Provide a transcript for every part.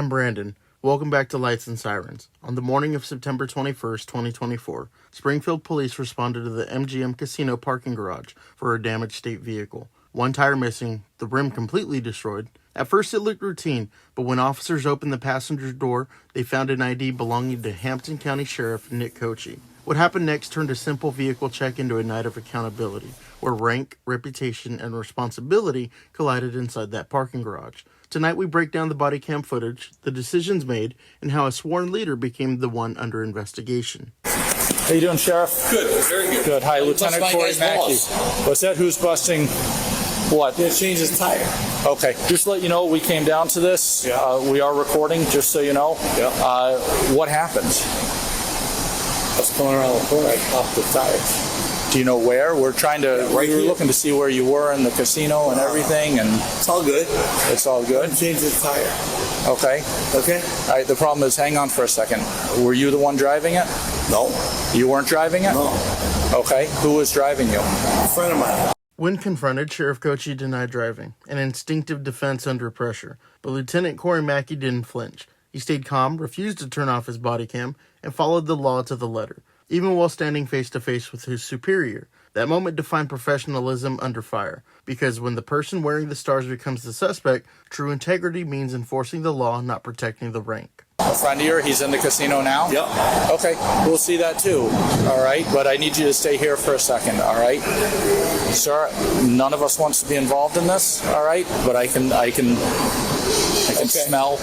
I'm Brandon. Welcome back to Lights and Sirens. On the morning of September 21st, 2024, Springfield Police responded to the MGM Casino parking garage for a damaged state vehicle. One tire missing, the rim completely destroyed. At first it looked routine, but when officers opened the passenger door, they found an ID belonging to Hampden County Sheriff Nick Cocchi. What happened next turned a simple vehicle check into a night of accountability, where rank, reputation, and responsibility collided inside that parking garage. Tonight we break down the body cam footage, the decisions made, and how a sworn leader became the one under investigation. How you doing, Sheriff? Good, very good. Good. Hi, Lieutenant Corey Mackey. What's that? Who's busting what? They changed his tire. Okay. Just to let you know, we came down to this. Yeah. We are recording, just so you know. Yeah. What happened? I was coming around the corner, I popped the tires. Do you know where? We're trying to, right we were here. looking to see where you were in the casino and everything, and It's all good. it's all good? Changed his tire. Okay. Okay? All right, the problem is, hang on for a second. Were you the one driving it? No. You weren't driving it? No. Okay. Who was driving you? A friend of mine. When confronted, Sheriff Cocchi denied driving, an instinctive defense under pressure, but Lieutenant Corey Mackey didn't flinch. He stayed calm, refused to turn off his body cam, and followed the law to the letter, even while standing face-to-face with his superior. That moment defined professionalism under fire, because when the person wearing the stars becomes the suspect, true integrity means enforcing the law, not protecting the rank. A friend of yours, he's in the casino now? Yep. Okay, we'll see that too, all right? But I need you to stay here for a second, all right? Sir, none of us wants to be involved in this, all right? But I can smell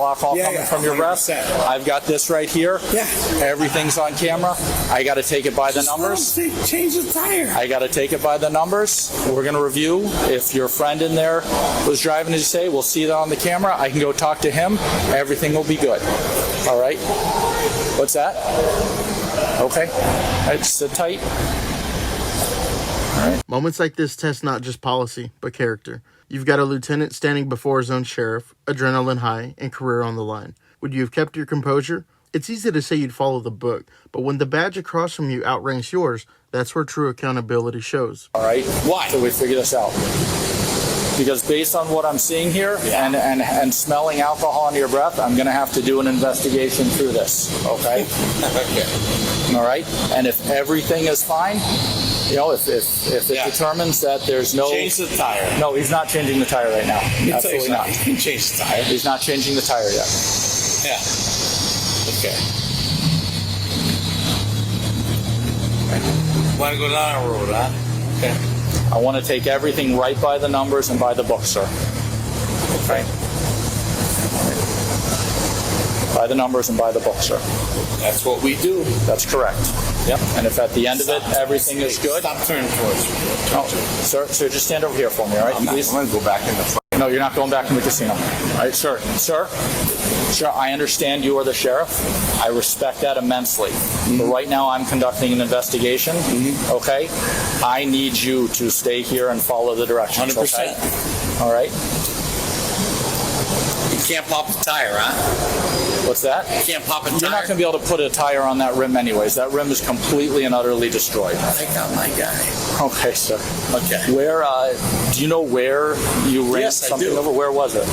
alcohol coming from your breath. 100%. I've got this right here. Yeah. Everything's on camera. I got to take it by the numbers. Change the tire. I got to take it by the numbers. We're going to review. If your friend in there was driving, as you say, we'll see that on the camera. I can go talk to him. Everything will be good. All right? What's that? Okay. All right, sit tight. All right. Moments like this test not just policy, but character. You've got a lieutenant standing before his own sheriff, adrenaline high, and career on the line. Would you have kept your composure? It's easy to say you'd follow the book, but when the badge across from you outranks yours, that's where true accountability shows. All right? Why? So we figure this out. Because based on what I'm seeing here and smelling alcohol on your breath, I'm going to have to do an investigation through this, okay? Okay. All right? And if everything is fine, you know, if it determines that there's no... Change the tire. No, he's not changing the tire right now. Absolutely not. He can change the tire. He's not changing the tire yet. Yeah. Okay. Want to go down the road, huh? Okay. I want to take everything right by the numbers and by the book, sir. Okay? By the numbers and by the book, sir. That's what we do. That's correct. Yep. And if at the end of it everything is good... Stop turning towards me. No, sir, just stand over here for me, all right? I'm not Please. going to go back in the front. No, you're not going back in the casino. All right, sir. Sir, I understand you are the sheriff. I respect that immensely. But right now I'm conducting an investigation, okay? I need you to stay here and follow the directions, 100%. okay? All right? You can't pop the tire, huh? What's that? You can't pop a tire. You're not going to be able to put a tire on that rim anyways. That rim is completely and utterly destroyed. I got my guy. Okay, sir. Okay. Where, do you know where you ran Yes, I something do. over? Where was it?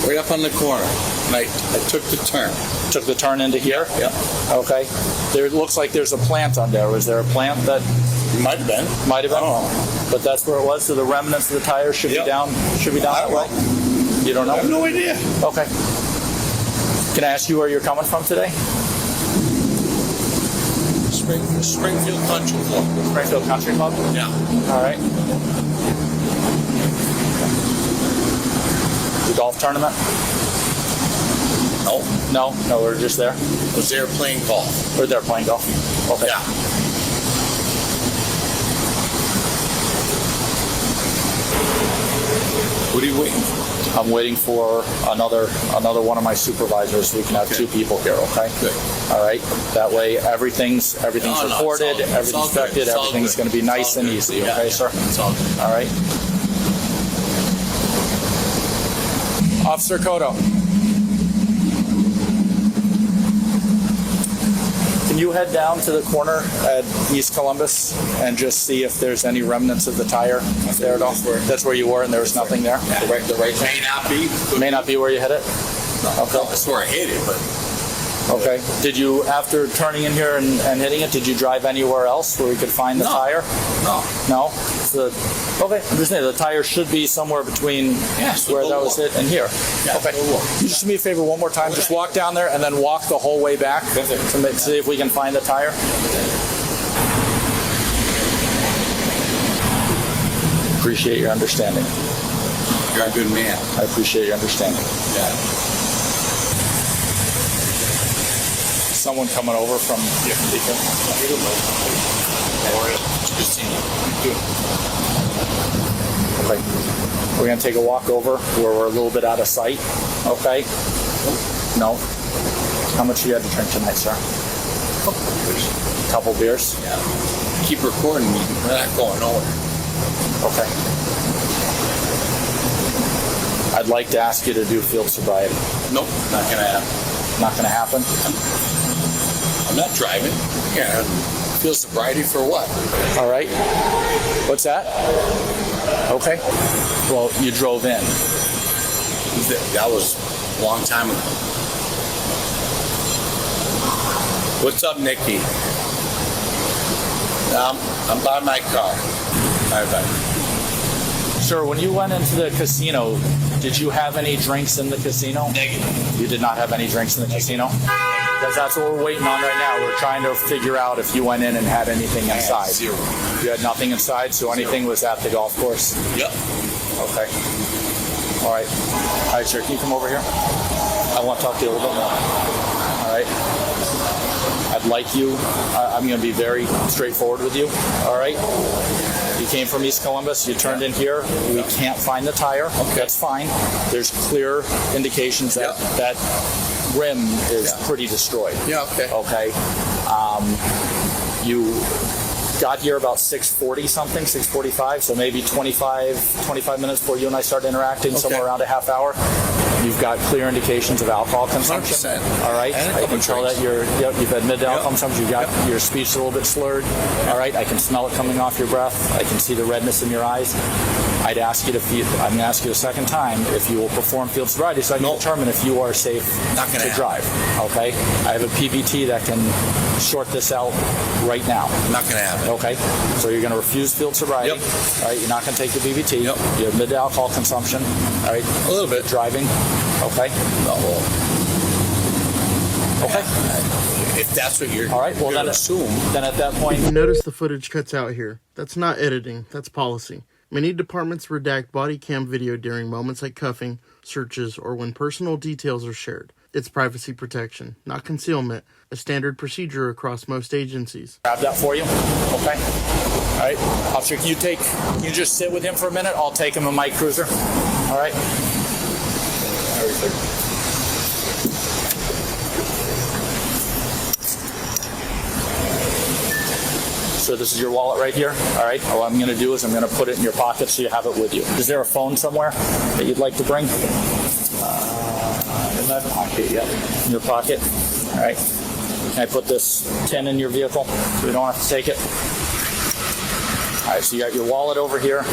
Right up on the corner. And I took the turn. Took the turn into here? Yep. Okay. There looks like there's a plant on there. Was there a plant that Might have been. might have been? Oh. But that's where it was. So the remnants of the tire should Yep. be down. Should be down I that don't way. You don't I have know? no idea. Okay. Can I ask you where you're coming from today? Springfield Country Club. Springfield Country Club. Yeah. All right. The golf tournament? No. No. We're just there. I was there playing golf. We're there playing golf. Okay. Yeah. What are you waiting for? I'm waiting for another one of my supervisors. We can have two people here, okay? Good. All right. That way, everything's No, it's all recorded, good. It's everything's all good. affected, It's all everything's good. going to be It's nice all and good. easy, Yeah, okay, yeah. sir? It's all good. All right. Officer Cotto, can you head down to the corner at East Columbus and just see if there's any remnants of the tire there at all? That's where you were and there was nothing there? The right May not be where you hit it? No, I swear I hit it, but Okay. Did you, after turning in here and hitting it, did you drive anywhere else where we could find the tire? no. No? Okay. I'm just saying, the tire should be somewhere between where that was hit and here. Yeah, Okay. go look. Can you just do me a favor one more time? Just walk down there and then walk the whole way back to see if we can find the tire. Appreciate your understanding. You're a good man. I appreciate your understanding. Yeah. Someone coming over from Beacon. Okay. We're going to take a walk over where we're a little bit out of sight. Okay? No? How much you had to drink tonight, sir? Couple beers? Yeah. Keep recording me. We're not going nowhere. Okay. I'd like to ask you to do field sobriety. Nope, not gonna happen. Not going to happen? I'm not driving. Yeah. Feel sobriety for what? All right. What's that? Okay. Well, you drove in. That was a long time ago. What's up, Nikki? I'm by my car. Bye. Sir, when you went into the casino, did you have any drinks in the casino? Negative. You did not have any drinks in the casino? Because that's what we're waiting on right now. We're trying to figure out if you went in and had anything inside. Zero. You had nothing inside, so anything was at the golf course? Yep. Okay. All right. All right, sir, can you come over here? I want to talk to you a little bit more. All right. I'd like you, I'm going to be very straightforward with you. All right. You came from East Columbus, you turned in here, we can't find the tire. Okay. That's fine. There's clear indications that that rim is pretty destroyed. Yeah, okay. Okay. You got here about 6:40 something, 6:45, so maybe 25 minutes before you and I started interacting, somewhere around a half hour. You've got clear indications of alcohol consumption. 100%. All right. I can tell that you've admitted alcohol consumption. You've got your speech is a little bit slurred. All right. I can smell it coming off your breath. I can see the redness in your eyes. I'd ask you I'm going to ask you a second time if you will perform field sobriety so I can determine if you are safe to drive. Okay. I have a PBT that can sort this out right now. Not going to happen. Okay. So you're going to refuse field sobriety. Yep. All right. You're not going to take the PBT. Yep. You admit alcohol consumption. All right. A little bit. Driving. Okay. No. Okay. If that's what you're all right. Well, then assume. Then at that point, You notice the footage cuts out here. That's not editing, that's policy. Many departments redact body cam video during moments like cuffing, searches, or when personal details are shared. It's privacy protection, not concealment, a standard procedure across most agencies. grab that for you. Okay. All right. Officer, can you just sit with him for a minute? I'll take him in my cruiser. All right. So this is your wallet right here. All right. What I'm going to do is I'm going to put it in your pocket so you have it with you. Is there a phone somewhere that you'd like to bring? In my pocket, yeah. In your pocket? All right. Can I put this 10 in your vehicle so we don't have to take it? All right, so you got your wallet over here.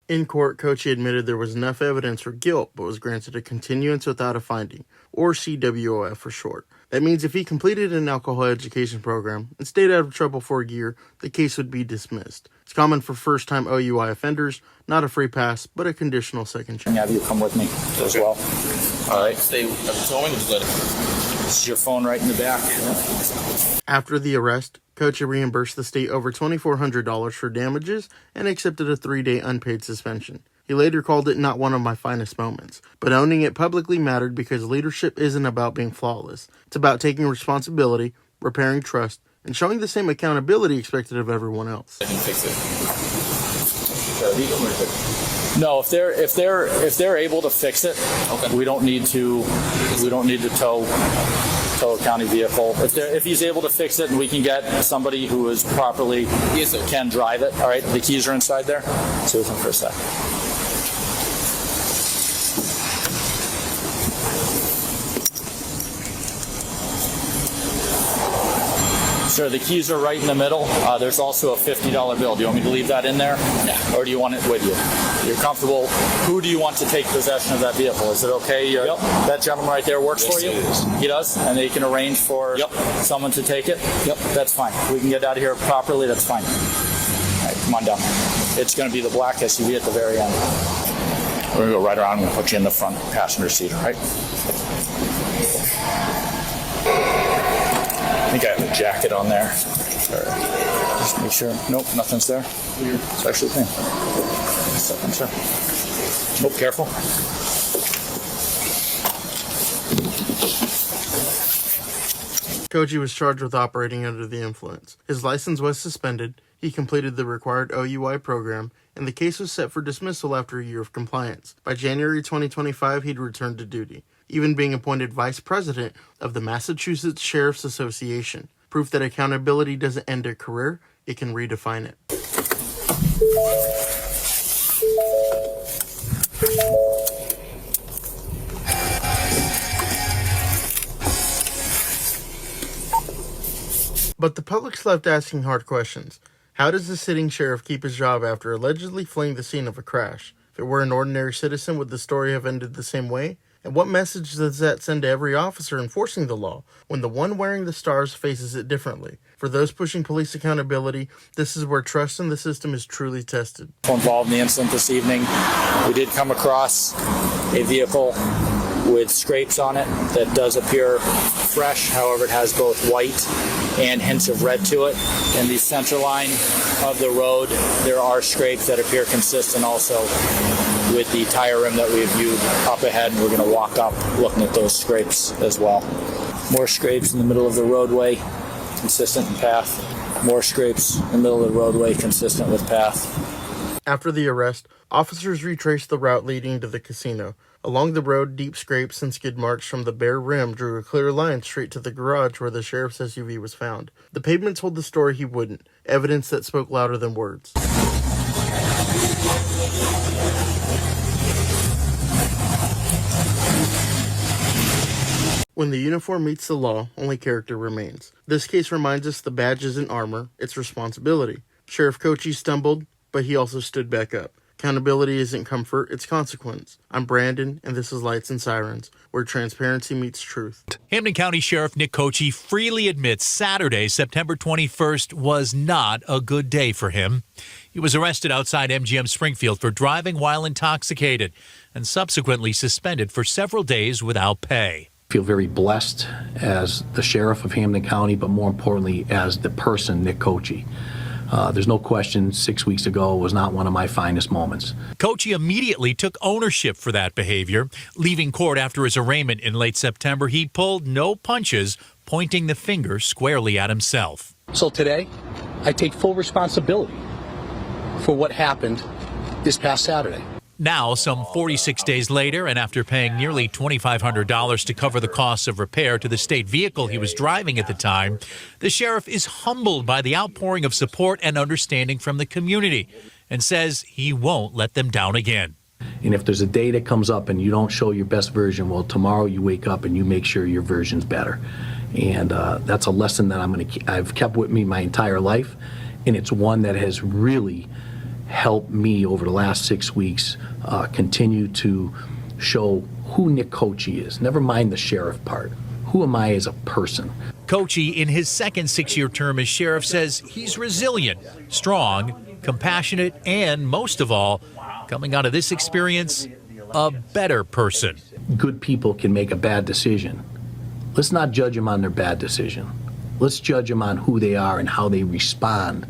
In court, Cocchi admitted there was enough evidence for guilt, but was granted a continuance without a finding, or CWOF for short. That means if he completed an alcohol education program and stayed out of trouble for a year, the case would be dismissed. It's common for first-time OUI offenders, not a free pass, but a conditional second chance. Have you come with me as well? All right. Stay. This is your phone right in the back. After the arrest, Cocchi reimbursed the state over $2,400 for damages and accepted a 3-day unpaid suspension. He later called it not one of my finest moments, but owning it publicly mattered because leadership isn't about being flawless. It's about taking responsibility, repairing trust, and showing the same accountability expected of everyone else. I can fix it. No, if they're able to fix it, we don't need to tow a county vehicle. If he's able to fix it and we can get somebody who is properly can drive it. All right, the keys are inside there. Stay with him for a sec. Sure, the keys are right in the middle. There's also a $50 bill. Do you want me to leave that in there? Yeah. Or do you want it with you? You're comfortable. Who do you want to take possession of that vehicle? Is it okay? Yep. That gentleman right there works Yes, for you? it is. He does? And they can arrange for someone to take it? Yep. That's fine. We can get out of here properly. That's fine. All right, come on down. It's going to be the black SUV at the very end. We're going to go right around. I'm going to put you in the front passenger seat, all right? I think I have a jacket on there. Just make sure. Nope, nothing's there. It's actually clean. I'm sure. Oh, careful. Cocchi was charged with operating under the influence. His license was suspended, he completed the required OUI program, and the case was set for dismissal after a year of compliance. By January 2025, he'd returned to duty, even being appointed vice president of the Massachusetts Sheriff's Association. Proof that accountability doesn't end a career, it can redefine it. But the public's left asking hard questions. How does the sitting sheriff keep his job after allegedly fleeing the scene of a crash? If it were an ordinary citizen, would the story have ended the same way? And what message does that send to every officer enforcing the law when the one wearing the stars faces it differently? For those pushing police accountability, this is where trust in the system is truly tested. Involved in the incident this evening, we did come across a vehicle with scrapes on it that does appear fresh. However, it has both white and hints of red to it. In the center line of the road, there are scrapes that appear consistent also with the tire rim that we viewed up ahead. We're going to walk up looking at those scrapes as well. More scrapes in the middle of the roadway, consistent in path. More scrapes in the middle of the roadway, consistent with path. After the arrest, officers retraced the route leading to the casino. Along the road, deep scrapes and skid marks from the bare rim drew a clear line straight to the garage where the sheriff's SUV was found. The pavement told the story he wouldn't, evidence that spoke louder than words. When the uniform meets the law, only character remains. This case reminds us the badge isn't armor, it's responsibility. Sheriff Cocchi stumbled, but he also stood back up. Accountability isn't comfort, it's consequence. I'm Brandon, and this is Lights and Sirens, where transparency meets truth. Hampden County Sheriff Nick Cocchi freely admits Saturday, September 21st, was not a good day for him. He was arrested outside MGM Springfield for driving while intoxicated and subsequently suspended for several days without pay. I feel very blessed as the sheriff of Hampden County, but more importantly, as the person, Nick Cocchi. There's no question 6 weeks ago was not one of my finest moments. Cocchi immediately took ownership for that behavior. Leaving court after his arraignment in late September, he pulled no punches, pointing the finger squarely at himself. So today, I take full responsibility for what happened this past Saturday. Now, some 46 days later, and after paying nearly $2,500 to cover the costs of repair to the state vehicle he was driving at the time, the sheriff is humbled by the outpouring of support and understanding from the community and says he won't let them down again. And if there's a day that comes up and you don't show your best version, well, tomorrow you wake up and you make sure your version's better. And that's a lesson that I've kept with me my entire life, and it's one that has really helped me over the last 6 weeks continue to show who Nick Cocchi is. Never mind the sheriff part. Who am I as a person? Cocchi, in his second 6-year term as sheriff, says he's resilient, strong, compassionate, and most of all, coming out of this experience, a better person. Good people can make a bad decision. Let's not judge them on their bad decision. Let's judge them on who they are and how they respond